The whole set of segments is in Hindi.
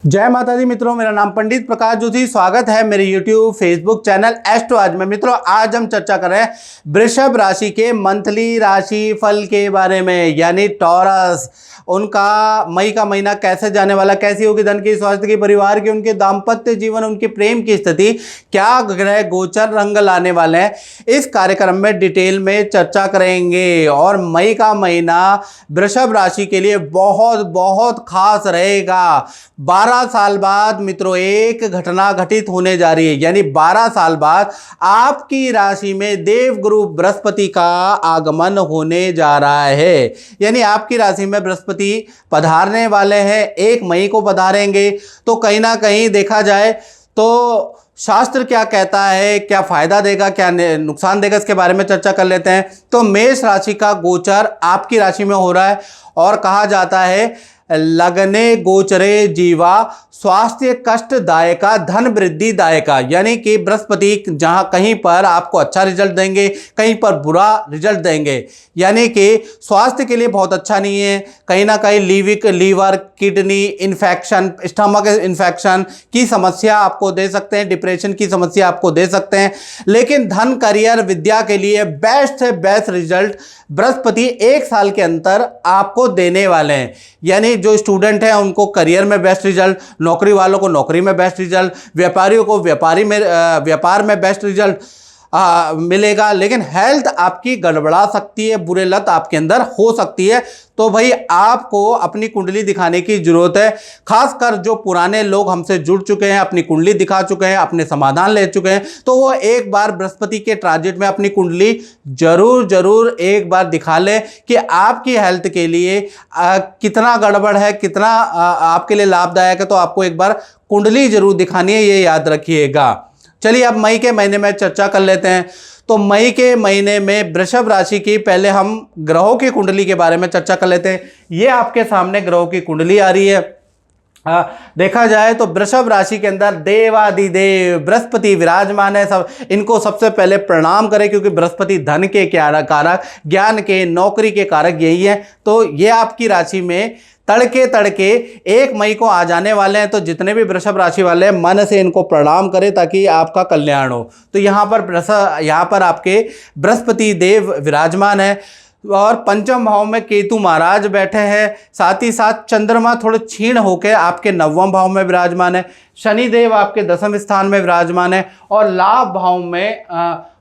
जय माता दी मित्रों, मेरा नाम पंडित प्रकाश जोशी। स्वागत है मेरे YouTube फेसबुक चैनल एस्ट्रो आज में। मित्रों, आज हम चर्चा कर रहे हैं वृषभ राशि के मंथली राशि फल के बारे में, यानी टॉरस। उनका मई का महीना कैसे जाने वाला, कैसी होगी धन की, स्वास्थ्य की, परिवार की, उनके दाम्पत्य जीवन, उनके प्रेम की स्थिति, क्या ग्रह गोचर रंग लाने वाले हैं, इस कार्यक्रम में डिटेल में चर्चा करेंगे। और मई का महीना वृषभ राशि के लिए बहुत बहुत खास रहेगा। 12 साल बाद मित्रों एक घटना घटित होने जा रही है, यानी 12 साल बाद आपकी राशि में देवगुरु बृहस्पति का आगमन होने जा रहा है। यानी आपकी राशि में बृहस्पति पधारने वाले हैं, 1 मई को पधारेंगे। तो कहीं ना कहीं देखा जाए तो शास्त्र क्या कहता है, क्या फायदा देगा, क्या नुकसान देगा, इसके बारे में चर्चा कर लेते हैं। तो मेष राशि का गोचर आपकी राशि में हो रहा है और कहा जाता है लगने गोचरे जीवा स्वास्थ्य कष्टदायका धन वृद्धि दायका, यानी कि बृहस्पति जहां कहीं पर आपको अच्छा रिजल्ट देंगे, कहीं पर बुरा रिजल्ट देंगे। यानी कि स्वास्थ्य के लिए बहुत अच्छा नहीं है, कहीं ना कहीं liver, kidney infection, stomach infection की समस्या आपको दे सकते हैं, डिप्रेशन की समस्या आपको दे सकते हैं। लेकिन धन, करियर, विद्या के लिए बेस्ट से बेस्ट रिजल्ट बृहस्पति 1 साल के अंदर आपको देने वाले हैं। यानी जो स्टूडेंट हैं उनको करियर में बेस्ट रिजल्ट, नौकरी वालों को नौकरी में बेस्ट रिजल्ट, व्यापारियों को व्यापार में बेस्ट रिजल्ट मिलेगा। लेकिन हेल्थ आपकी गड़बड़ा सकती है, बुरे लत आपके अंदर हो सकती है। तो भाई आपको अपनी कुंडली दिखाने की जरूरत है। खासकर जो पुराने लोग हमसे जुड़ चुके हैं, अपनी कुंडली दिखा चुके हैं, अपने समाधान ले चुके हैं, तो वो एक बार बृहस्पति के ट्रांजिट में अपनी कुंडली जरूर एक बार दिखा ले कि आपकी हेल्थ के लिए कितना गड़बड़ है, कितना आपके लिए लाभदायक है। तो आपको एक बार कुंडली जरूर दिखानी है, ये याद रखिएगा। चलिए अब मई के महीने में चर्चा कर लेते हैं। तो मई के महीने में वृषभ राशि की पहले हम ग्रहों की कुंडली के बारे में चर्चा कर लेते हैं। ये आपके सामने ग्रहों की कुंडली आ रही है। देखा जाए तो वृषभ राशि के अंदर देवादिदेव बृहस्पति विराजमान है। सब इनको सबसे पहले प्रणाम करें, क्योंकि बृहस्पति धन के कारक, ज्ञान के, नौकरी के कारक यही है। तो ये आपकी राशि में तड़के 1 मई को आ जाने वाले हैं। तो जितने भी वृषभ राशि वाले हैं मन से इनको प्रणाम करें ताकि आपका कल्याण हो। तो यहाँ पर आपके बृहस्पति देव विराजमान है और पंचम भाव में केतु महाराज बैठे हैं। साथ ही साथ चंद्रमा थोड़े क्षीण होकर आपके 9वें भाव में विराजमान है। शनिदेव आपके 10वें स्थान में विराजमान है और लाभ भाव में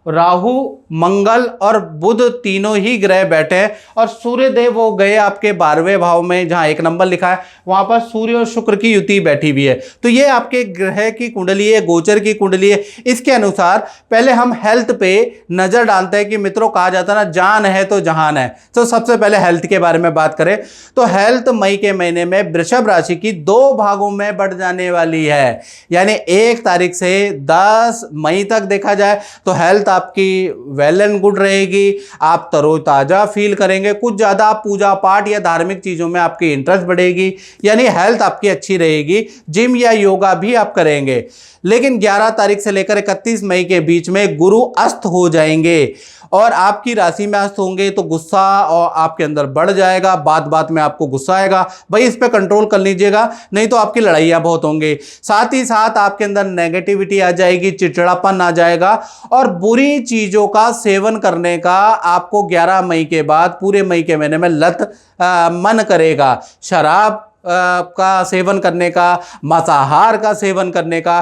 राहु, मंगल और बुध तीनों ही ग्रह बैठे हैं। और सूर्य देव वो गए आपके 12वें भाव में, जहां 1 नंबर लिखा है वहां पर सूर्य और शुक्र की युति बैठी हुई है। तो ये आपके ग्रह की कुंडली है, गोचर की कुंडली है। इसके अनुसार पहले हम हेल्थ पे नजर डालते हैं कि मित्रों कहा जाता है ना, जान है तो जहान है। तो सबसे पहले हेल्थ के बारे में बात करें तो हेल्थ मई के महीने में वृषभ राशि की 2 भागों में बढ़ जाने वाली है। यानी 1 तारीख से 10 मई तक देखा जाए तो हेल्थ आपकी वेल एंड गुड रहेगी। आप तरोताजा फील करेंगे, कुछ ज्यादा पूजा पाठ या धार्मिक चीजों में आपकी इंटरेस्ट बढ़ेगी, यानी हेल्थ आपकी अच्छी रहेगी। जिम या योगा भी आप करेंगे। लेकिन 11 तारीख से लेकर 31 मई के बीच में गुरु अस्त हो जाएंगे और आपकी राशि में अस्त होंगे तो गुस्सा और आपके अंदर बढ़ जाएगा। बात में आपको गुस्सा आएगा, भाई इस पे कंट्रोल कर लीजिएगा, नहीं तो आपकी लड़ाइयाँ बहुत होंगी। साथ ही साथ आपके अंदर नेगेटिविटी आ जाएगी, चिड़चिड़ापन आ जाएगा और बुरी चीजों का सेवन करने का आपको 11 मई के बाद पूरे मई के महीने में मन करेगा। शराब का सेवन करने का, मांसाहार का सेवन करने का,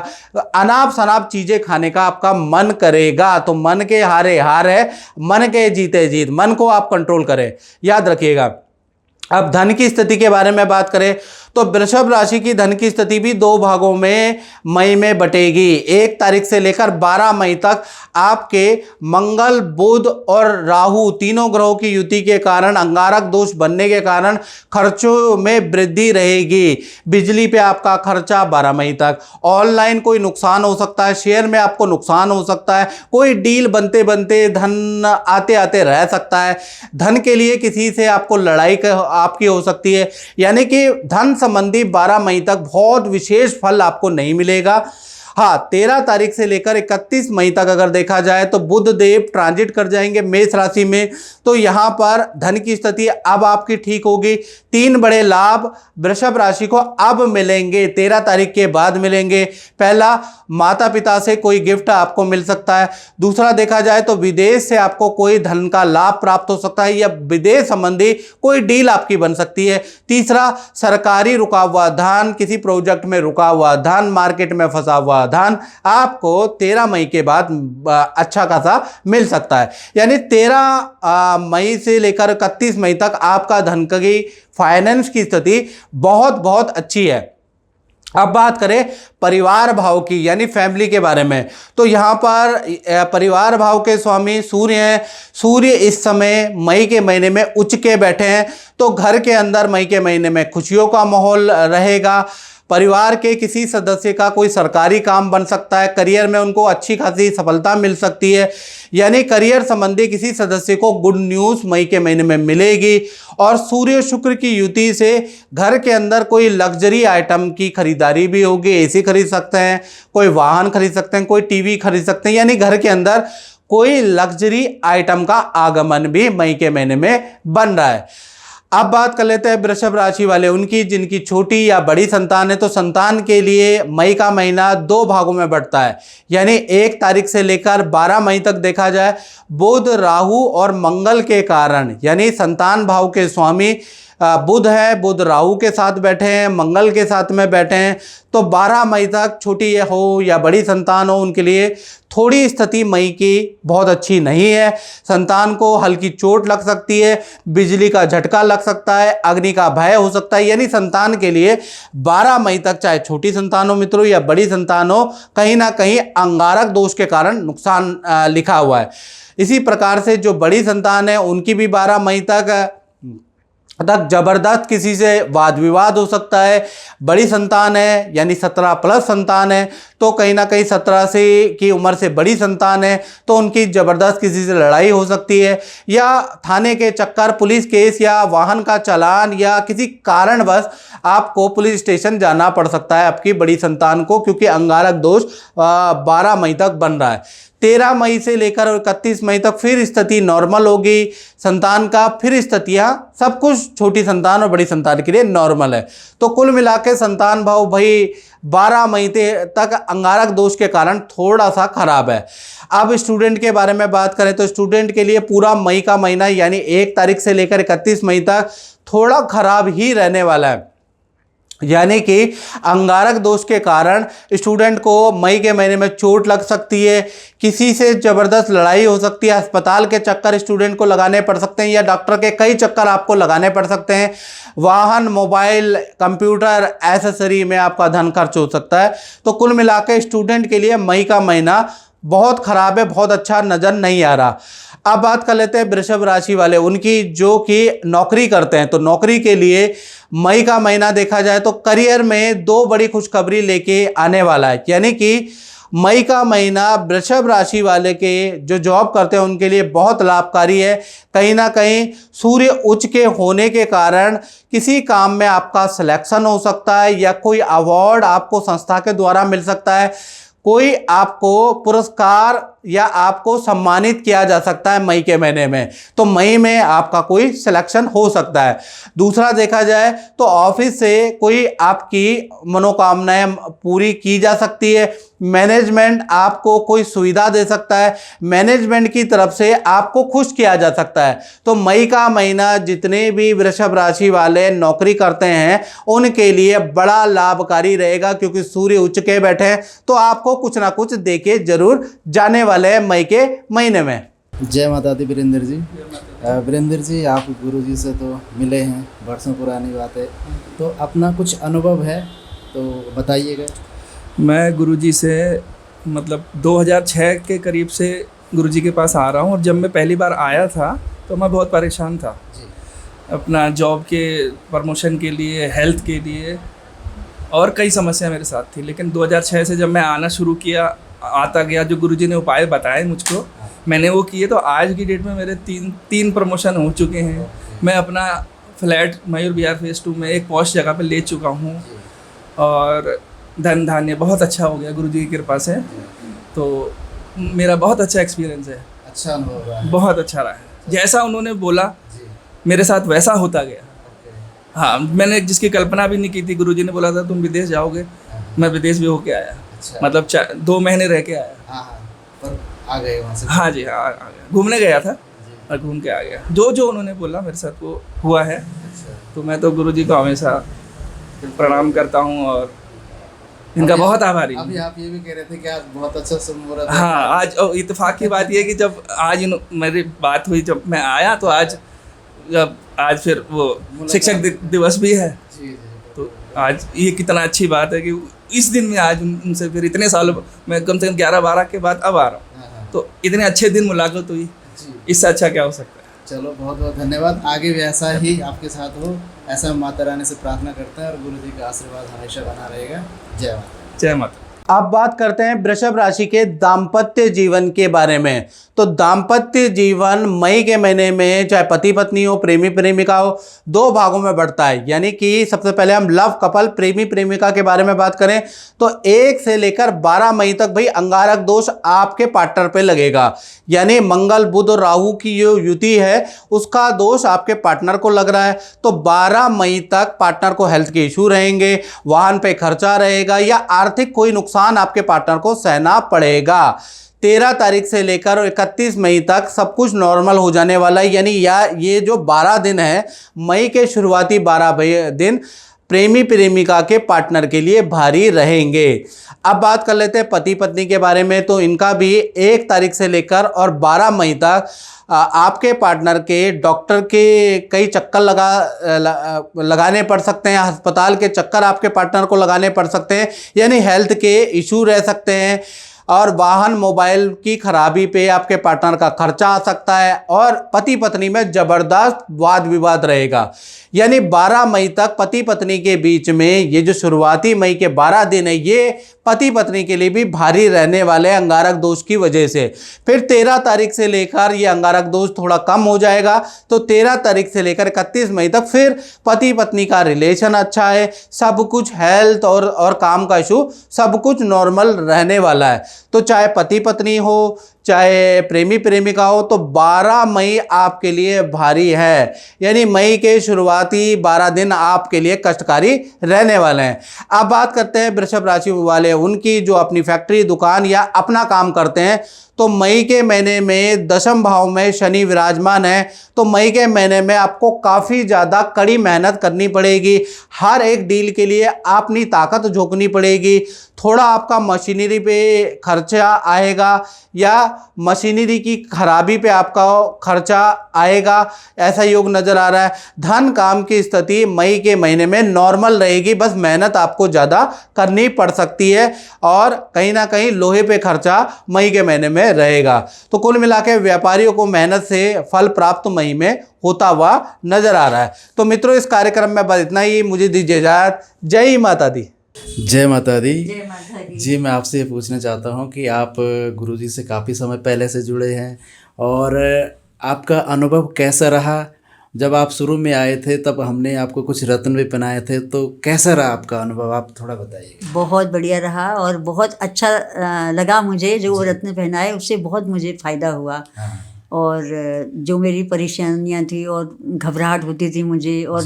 अनाप शनाप चीजें खाने का आपका मन करेगा। तो मन के हारे हार है, मन के जीते जीत। मन को आप कंट्रोल करें, याद रखिएगा। अब धन की स्थिति के बारे में बात करें तो वृषभ राशि की धन की स्थिति भी 2 भागों में मई में बटेगी। 1 तारीख से लेकर 12 मई तक आपके मंगल, बुध और राहु तीनों ग्रहों की युति के कारण, अंगारक दोष बनने के कारण खर्चों में वृद्धि रहेगी। बिजली पे आपका खर्चा 12 मई तक। ऑनलाइन कोई नुकसान हो सकता है, शेयर में आपको नुकसान हो सकता है, कोई डील बनते बनते धन आते आते रह सकता है। धन के लिए किसी से आपको लड़ाई आपकी हो सकती है। यानी कि धन संबंधी 12 मई तक बहुत विशेष फल आपको नहीं मिलेगा। हाँ, 13 तारीख से लेकर 31 मई तक अगर देखा जाए तो बुध देव ट्रांजिट कर जाएंगे मेष राशि में, तो यहाँ पर धन की स्थिति अब आपकी ठीक होगी। 3 बड़े लाभ वृषभ राशि को अब मिलेंगे, 13 तारीख के बाद मिलेंगे। पहला, माता पिता से कोई गिफ्ट आपको मिल सकता है। दूसरा देखा जाए तो विदेश से आपको कोई धन का लाभ प्राप्त हो सकता है या विदेश संबंधी कोई डील आपकी बन सकती है। तीसरा, सरकारी रुका हुआ धन, किसी प्रोजेक्ट में रुका हुआ धन, मार्केट में फंसा हुआ धन आपको 13 मई के बाद अच्छा खासा मिल सकता है। यानी 13 मई से लेकर 31 मई तक आपका धन की फाइनेंस की स्थिति बहुत बहुत अच्छी है। अब बात करें परिवार भाव की यानी फैमिली के बारे में, तो यहाँ पर परिवार भाव के स्वामी सूर्य हैं। सूर्य इस समय मई के महीने में उच्च के बैठे हैं, तो घर के अंदर मई के महीने में खुशियों का माहौल रहेगा। परिवार के किसी सदस्य का कोई सरकारी काम बन सकता है, करियर में उनको अच्छी खासी सफलता मिल सकती है, यानी करियर संबंधी किसी सदस्य को गुड न्यूज़ मई के महीने में मिलेगी। और सूर्य शुक्र की युति से घर के अंदर कोई लग्जरी आइटम की खरीदारी भी होगी, एसी खरीद सकते हैं, कोई वाहन खरीद सकते हैं, कोई टीवी खरीद सकते हैं, यानी घर के अंदर कोई लग्जरी आइटम का आगमन भी मई के महीने में बन रहा है। अब बात कर लेते हैं वृषभ राशि वाले उनकी, जिनकी छोटी या बड़ी संतान है। तो संतान के लिए मई का महीना 2 भागों में बढ़ता है, यानी 1 तारीख से लेकर 12 मई तक देखा जाए बुध, राहु और मंगल के कारण, यानी संतान भाव के स्वामी बुध है, बुध राहु के साथ बैठे हैं, मंगल के साथ में बैठे हैं, तो 12 मई तक छोटी हो या बड़ी संतान हो उनके लिए थोड़ी स्थिति मई की बहुत अच्छी नहीं है। संतान को हल्की चोट लग सकती है, बिजली का झटका लग सकता है, अग्नि का भय हो सकता है, यानी संतान के लिए 12 मई तक चाहे छोटी संतान हो मित्रों या बड़ी संतान हो, कहीं ना कहीं अंगारक दोष के कारण नुकसान लिखा हुआ है। इसी प्रकार से जो बड़ी संतान है उनकी भी 12 मई तक जबरदस्त किसी से वाद विवाद हो सकता है। बड़ी संतान है यानी 17 प्लस संतान है, तो कहीं ना कहीं 17 से की उम्र से बड़ी संतान है तो उनकी जबरदस्त किसी से लड़ाई हो सकती है, या थाने के चक्कर, पुलिस केस या वाहन का चालान, या किसी कारणवश आपको पुलिस स्टेशन जाना पड़ सकता है आपकी बड़ी संतान को, क्योंकि अंगारक दोष 12 मई तक बन रहा है। 13 मई से लेकर 31 मई तक फिर स्थिति नॉर्मल होगी संतान का, फिर स्थितियाँ सब कुछ छोटी संतान और बड़ी संतान के लिए नॉर्मल है। तो कुल मिला के संतान भाव भाई 12 मई तक अंगारक दोष के कारण थोड़ा सा खराब है। अब स्टूडेंट के बारे में बात करें तो स्टूडेंट के लिए पूरा मई का महीना यानी 1 तारीख से लेकर 31 मई तक थोड़ा खराब ही रहने वाला है, यानी कि अंगारक दोष के कारण स्टूडेंट को मई के महीने में चोट लग सकती है, किसी से जबरदस्त लड़ाई हो सकती है, अस्पताल के चक्कर स्टूडेंट को लगाने पड़ सकते हैं या डॉक्टर के कई चक्कर आपको लगाने पड़ सकते हैं। वाहन, मोबाइल, कंप्यूटर, एसेसरी में आपका धन खर्च हो सकता है। तो कुल मिलाकर स्टूडेंट के लिए मई का महीना बहुत खराब है, बहुत अच्छा नज़र नहीं आ रहा। अब बात कर लेते हैं वृषभ राशि वाले उनकी, जो कि नौकरी करते हैं। तो नौकरी के लिए मई का महीना देखा जाए तो करियर में 2 बड़ी खुशखबरी लेके आने वाला है, यानी कि मई का महीना वृषभ राशि वाले के जो जॉब करते हैं उनके लिए बहुत लाभकारी है। कहीं ना कहीं सूर्य उच्च के होने के कारण किसी काम में आपका सिलेक्शन हो सकता है या कोई अवार्ड आपको संस्था के द्वारा मिल सकता है, कोई आपको पुरस्कार या आपको सम्मानित किया जा सकता है मई के महीने में। तो मई में आपका कोई सिलेक्शन हो सकता है। दूसरा देखा जाए तो ऑफिस से कोई आपकी मनोकामनाएं पूरी की जा सकती है, मैनेजमेंट आपको कोई सुविधा दे सकता है, मैनेजमेंट की तरफ से आपको खुश किया जा सकता है। तो मई का महीना जितने भी वृषभ राशि वाले नौकरी करते हैं उनके लिए बड़ा लाभकारी रहेगा, क्योंकि सूर्य उच्च के बैठे हैं तो आपको कुछ ना कुछ देके जरूर जाने वाले हैं मई के महीने में। जय माता दी वीरेंद्र जी। वीरेंद्र जी, आप गुरुजी से तो मिले हैं, वर्षों पुरानी बात है, तो अपना कुछ अनुभव है तो बताइएगा। मैं गुरुजी से मतलब 2006 के करीब से गुरुजी के पास आ रहा हूँ, और जब मैं पहली बार आया था तो मैं बहुत परेशान था जी। अपना जॉब के प्रमोशन के लिए, हेल्थ के लिए, और कई समस्या मेरे साथ थी। लेकिन 2006 से जब मैं आना शुरू किया, आता गया, जो गुरुजी ने उपाय बताए मुझको, मैंने वो किए, तो आज की डेट में मेरे तीन प्रमोशन हो चुके हैं। मैं अपना फ्लैट मयूर विहार फेज 2 में एक पॉश जगह पे ले चुका हूँ, और धन धान्य बहुत अच्छा हो गया गुरुजी की कृपा से। तो मेरा बहुत अच्छा एक्सपीरियंस है, अच्छा अनुभव रहा है। बहुत अच्छा रहा है। जैसा उन्होंने बोला जी। मेरे साथ वैसा होता गया। ओके। हाँ, मैंने जिसकी कल्पना भी नहीं की थी। गुरुजी ने बोला था तुम विदेश जाओगे, मैं विदेश भी होके आया। अच्छा। मतलब 2 महीने रह के आया। हाँ हाँ, पर आ गए वहाँ से। हाँ जी, हाँ आ गया। घूमने गया था जी। और घूम के आ गया। जो जो उन्होंने बोला मेरे साथ वो हुआ है। अच्छा। तो मैं तो गुरुजी को हमेशा प्रणाम करता हूँ और इनका बहुत आभारी हूँ। अभी आप ये भी कह रहे थे कि आज बहुत अच्छा मुहूर्त है। हाँ, आज इत्तेफाक की बात ये है कि जब आज मेरी बात हुई, जब मैं आया तो आज फिर वो शिक्षक दिवस भी है। जी जी। तो आज ये कितना अच्छी बात है कि इस दिन में आज उनसे फिर इतने सालों मैं कम से कम 11-12 के बाद अब आ रहा हूँ। हाँ हाँ। तो इतने अच्छे दिन मुलाकात हुई, जी। इससे अच्छा क्या हो सकता है। चलो बहुत बहुत धन्यवाद। आगे भी ऐसा ही आपके साथ हो, ऐसा हम माता रानी से प्रार्थना करते हैं और गुरु जी का आशीर्वाद हमेशा बना रहेगा। जय माता। जय माता। अब बात करते हैं वृषभ राशि के दाम्पत्य जीवन के बारे में। तो दाम्पत्य जीवन मई के महीने में चाहे पति पत्नी हो, प्रेमी प्रेमिका हो, 2 भागों में बढ़ता है। यानी कि सबसे पहले हम लव कपल प्रेमी प्रेमिका के बारे में बात करें तो 1 से लेकर 12 मई तक भाई अंगारक दोष आपके पार्टनर पे लगेगा। यानी मंगल बुध और राहु की जो युति है उसका दोष आपके पार्टनर को लग रहा है। तो 12 मई तक पार्टनर को हेल्थ के इशू रहेंगे, वाहन पे खर्चा रहेगा या आर्थिक कोई नुकसान आपके पार्टनर को सहना पड़ेगा। 13 तारीख से लेकर 31 मई तक सब कुछ नॉर्मल हो जाने वाला है। यानी ये जो 12 दिन है, मई के शुरुआती 12 दिन प्रेमी प्रेमिका के पार्टनर के लिए भारी रहेंगे। अब बात कर लेते हैं पति पत्नी के बारे में। तो इनका भी 1 तारीख से लेकर और 12 मई तक आपके पार्टनर के डॉक्टर के कई चक्कर लगाने पड़ सकते हैं, अस्पताल के चक्कर आपके पार्टनर को लगाने पड़ सकते हैं। यानी हेल्थ के इशू रह सकते हैं और वाहन मोबाइल की खराबी पे आपके पार्टनर का खर्चा आ सकता है और पति पत्नी में ज़बरदस्त वाद विवाद रहेगा। यानी 12 मई तक पति पत्नी के बीच में ये जो शुरुआती मई के 12 दिन है ये पति पत्नी के लिए भी भारी रहने वाले अंगारक दोष की वजह से। फिर 13 तारीख से लेकर ये अंगारक दोष थोड़ा कम हो जाएगा। तो 13 तारीख से लेकर 31 मई तक फिर पति पत्नी का रिलेशन अच्छा है, सब कुछ हेल्थ और काम का इशू सब कुछ नॉर्मल रहने वाला है। तो चाहे पति पत्नी हो चाहे प्रेमी प्रेमिका हो, तो 12 मई आपके लिए भारी है। यानी मई के शुरुआती 12 दिन आपके लिए कष्टकारी रहने वाले हैं। अब बात करते हैं वृषभ राशि वाले उनकी जो अपनी फैक्ट्री दुकान या अपना काम करते हैं। तो मई के महीने में 10वें भाव में शनि विराजमान है। तो मई के महीने में आपको काफ़ी ज़्यादा कड़ी मेहनत करनी पड़ेगी। हर एक डील के लिए अपनी ताकत झोंकनी पड़ेगी। थोड़ा आपका मशीनरी पे खर्चा आएगा या मशीनरी की खराबी पे आपका खर्चा आएगा, ऐसा योग नज़र आ रहा है। धन काम की स्थिति मई के महीने में नॉर्मल रहेगी, बस मेहनत आपको ज़्यादा करनी पड़ सकती है और कहीं ना कहीं लोहे पे खर्चा मई के महीने में रहेगा। तो कुल मिला के व्यापारियों को मेहनत से फल प्राप्त मई में होता हुआ नजर आ रहा है। तो मित्रों इस कार्यक्रम में बस इतना ही, मुझे दीजिए इजाजत। जय माता दी। जय माता दी। जय माता दी। जी मैं आपसे ये पूछना चाहता हूँ कि आप गुरुजी से काफ़ी समय पहले से जुड़े हैं और आपका अनुभव कैसा रहा। जब आप शुरू में आए थे तब हमने आपको कुछ रत्न भी पहनाए थे, तो कैसा रहा आपका अनुभव, आप थोड़ा बताइए। बहुत बढ़िया रहा और बहुत अच्छा लगा मुझे। जो वो रत्न पहनाए उससे बहुत मुझे फ़ायदा हुआ। हाँ। और जो मेरी परेशानियां थी और घबराहट होती थी मुझे और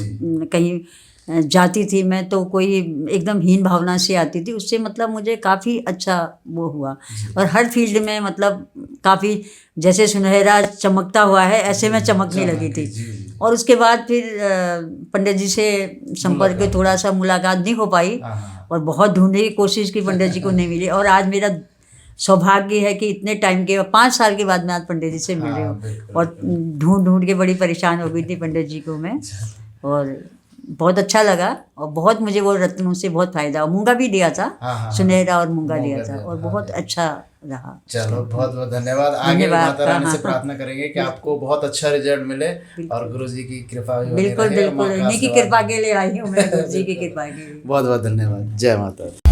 कहीं जाती थी मैं तो कोई एकदम हीन भावना से आती थी, उससे मतलब मुझे काफ़ी अच्छा वो हुआ। और हर फील्ड में मतलब काफ़ी जैसे सुनहरा चमकता हुआ है ऐसे मैं चमकने लगी थी। और उसके बाद फिर पंडित जी से संपर्क थोड़ा सा मुलाकात नहीं हो पाई और बहुत ढूंढने की कोशिश की, पंडित जी को नहीं मिली। और आज मेरा सौभाग्य है कि इतने टाइम के 5 साल के बाद मैं आज पंडित जी से मिल रही हूँ। और ढूंढ के बड़ी परेशान हो गई थी पंडित जी को मैं, और बहुत अच्छा लगा और बहुत मुझे वो रत्नों से बहुत फायदा। मूंगा भी दिया था, सुनहरा और मूंगा दिया था और बहुत अच्छा रहा। चलो बहुत बहुत धन्यवाद। आगे माता रानी से प्रार्थना करेंगे कि आपको बहुत अच्छा रिजल्ट मिले और गुरुजी की कृपा भी बनी रहे। बिल्कुल बिल्कुल, इन्हीं की कृपा के लिए आई हूँ मैं, गुरुजी की कृपा के लिए। बहुत बहुत धन्यवाद। जय माता।